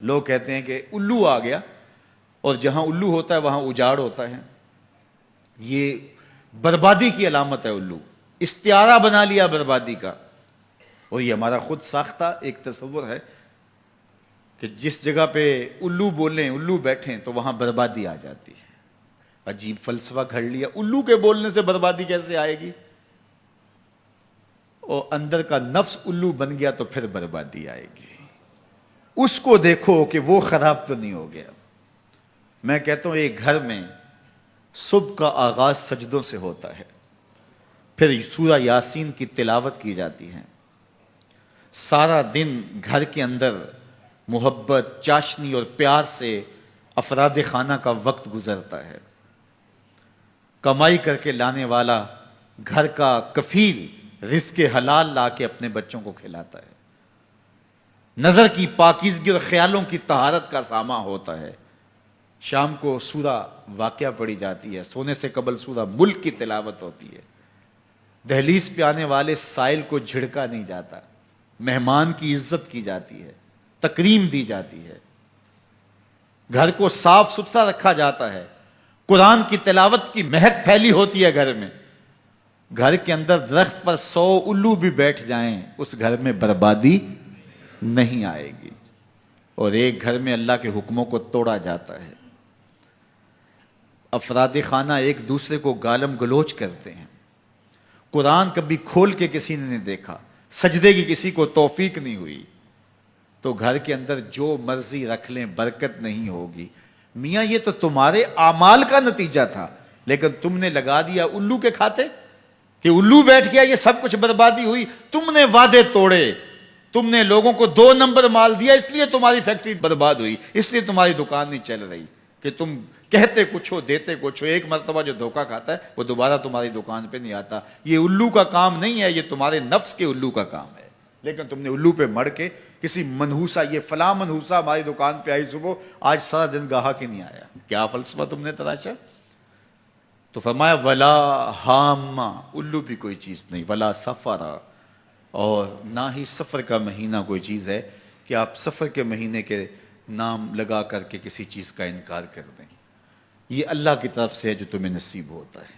لوگ کہتے ہیں کہ الو آ گیا اور جہاں الو ہوتا ہے وہاں اجاڑ ہوتا ہے. یہ بربادی کی علامت ہے. الو استعارہ بنا لیا بربادی کا. اور یہ ہمارا خود ساختہ ایک تصور ہے کہ جس جگہ پہ الو بولیں، الو بیٹھیں تو وہاں بربادی آ جاتی ہے. عجیب فلسفہ گھڑ لیا. الو کے بولنے سے بربادی کیسے آئے گی؟ اور اندر کا نفس الو بن گیا تو پھر بربادی آئے گی. اس کو دیکھو کہ وہ خراب تو نہیں ہو گیا. میں کہتا ہوں ایک گھر میں صبح کا آغاز سجدوں سے ہوتا ہے، پھر سورہ یاسین کی تلاوت کی جاتی ہے. سارا دن گھر کے اندر محبت، چاشنی اور پیار سے افراد خانہ کا وقت گزرتا ہے. کمائی کر کے لانے والا گھر کا کفیل رزق حلال لا کے اپنے بچوں کو کھلاتا ہے. نظر کی پاکیزگی اور خیالوں کی طہارت کا ساما ہوتا ہے. شام کو سورہ واقعہ پڑھی جاتی ہے. سونے سے قبل سورہ ملک کی تلاوت ہوتی ہے. دہلیز پہ آنے والے سائل کو جھڑکا نہیں جاتا. مہمان کی عزت کی جاتی ہے، تکریم دی جاتی ہے. گھر کو صاف ستھرا رکھا جاتا ہے. قرآن کی تلاوت کی مہک پھیلی ہوتی ہے گھر میں. گھر کے اندر درخت پر 100 الو بھی بیٹھ جائیں اس گھر میں بربادی نہیں آئے گی. اور ایک گھر میں اللہ کے حکموں کو توڑا جاتا ہے. افراد خانہ ایک دوسرے کو گالم گلوچ کرتے ہیں. قرآن کبھی کھول کے کسی نے نہیں دیکھا. سجدے کی کسی کو توفیق نہیں ہوئی تو گھر کے اندر جو مرضی رکھ لیں برکت نہیں ہوگی. میاں یہ تو تمہارے اعمال کا نتیجہ تھا، لیکن تم نے لگا دیا الو کے کھاتے کہ الو بیٹھ گیا، یہ سب کچھ بربادی ہوئی. تم نے وعدے توڑے، تم نے لوگوں کو 2 نمبر مال دیا، اس لیے تمہاری فیکٹری برباد ہوئی، اس لیے تمہاری دکان نہیں چل رہی. کہ تم کہتے کچھ ہو دیتے کچھ ہو. ایک مرتبہ جو دھوکہ کھاتا ہے وہ دوبارہ تمہاری دکان پہ نہیں آتا. یہ الو کا کام نہیں ہے، یہ تمہارے نفس کے الو کا کام ہے. لیکن تم نے الو پہ مڑ کے کسی منحوسہ، یہ فلاں منحوسہ ہماری دکان پہ آئی صبح، آج سارا دن گاہک ہی نہیں آیا. کیا فلسفہ تم نے تراشا؟ تو فرمایا ولا ہامہ، الو بھی کوئی چیز نہیں. ولا سفرا، اور نہ ہی سفر کا مہینہ کوئی چیز ہے کہ آپ سفر کے مہینے کے نام لگا کر کے کسی چیز کا انکار کر دیں. یہ اللہ کی طرف سے ہے جو تمہیں نصیب ہوتا ہے.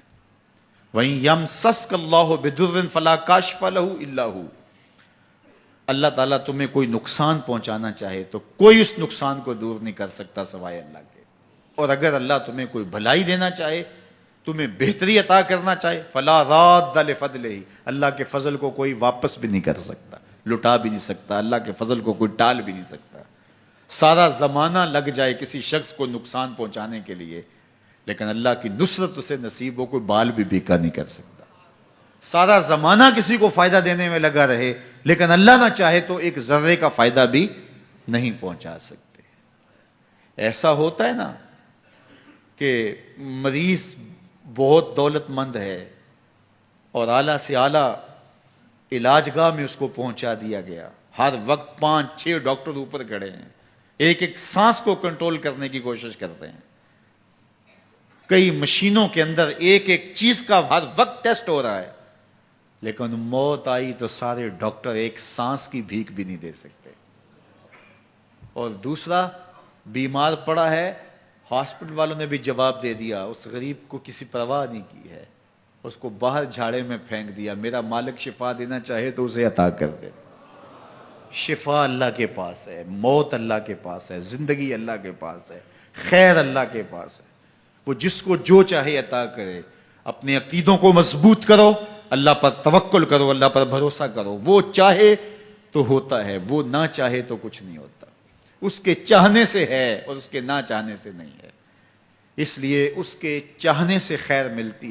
وَإِن يَمْسَسْكَ اللَّهُ بِضُرٍّ فَلَا كَاشِفَ لَهُ إِلَّا هُوَ. اللہ تعالیٰ تمہیں کوئی نقصان پہنچانا چاہے تو کوئی اس نقصان کو دور نہیں کر سکتا سوائے اللہ کے. اور اگر اللہ تمہیں کوئی بھلائی دینا چاہے، تمہیں بہتری عطا کرنا چاہے، فَلَا رَادَّ لِفَضْلِهِ، اللہ کے فضل کو کوئی واپس بھی نہیں کر سکتا، لٹا بھی نہیں سکتا. اللہ کے فضل کو کوئی ٹال بھی نہیں سکتا. سارا زمانہ لگ جائے کسی شخص کو نقصان پہنچانے کے لیے، لیکن اللہ کی نصرت اسے نصیب ہو، کوئی بال بھی بیکا نہیں کر سکتا. سارا زمانہ کسی کو فائدہ دینے میں لگا رہے، لیکن اللہ نہ چاہے تو ایک ذرے کا فائدہ بھی نہیں پہنچا سکتے. ایسا ہوتا ہے نا کہ مریض بہت دولت مند ہے اور اعلیٰ سے اعلیٰ علاج گاہ میں اس کو پہنچا دیا گیا. ہر وقت 5-6 ڈاکٹر اوپر کھڑے ہیں، ایک ایک سانس کو کنٹرول کرنے کی کوشش کرتے ہیں. کئی مشینوں کے اندر ایک ایک چیز کا ہر وقت ٹیسٹ ہو رہا ہے، لیکن موت آئی تو سارے ڈاکٹر ایک سانس کی بھیک بھی نہیں دے سکتے. اور دوسرا بیمار پڑا ہے، ہاسپٹل والوں نے بھی جواب دے دیا، اس غریب کو کسی پرواہ نہیں کی ہے، اس کو باہر جھاڑے میں پھینک دیا. میرا مالک شفا دینا چاہے تو اسے عطا کر دے. شفا اللہ کے پاس ہے، موت اللہ کے پاس ہے، زندگی اللہ کے پاس ہے، خیر اللہ کے پاس ہے. وہ جس کو جو چاہے عطا کرے. اپنے عقیدوں کو مضبوط کرو، اللہ پر توکل کرو، اللہ پر بھروسہ کرو. وہ چاہے تو ہوتا ہے، وہ نہ چاہے تو کچھ نہیں ہوتا. اس کے چاہنے سے ہے اور اس کے نہ چاہنے سے نہیں ہے. اس لیے اس کے چاہنے سے خیر ملتی ہے.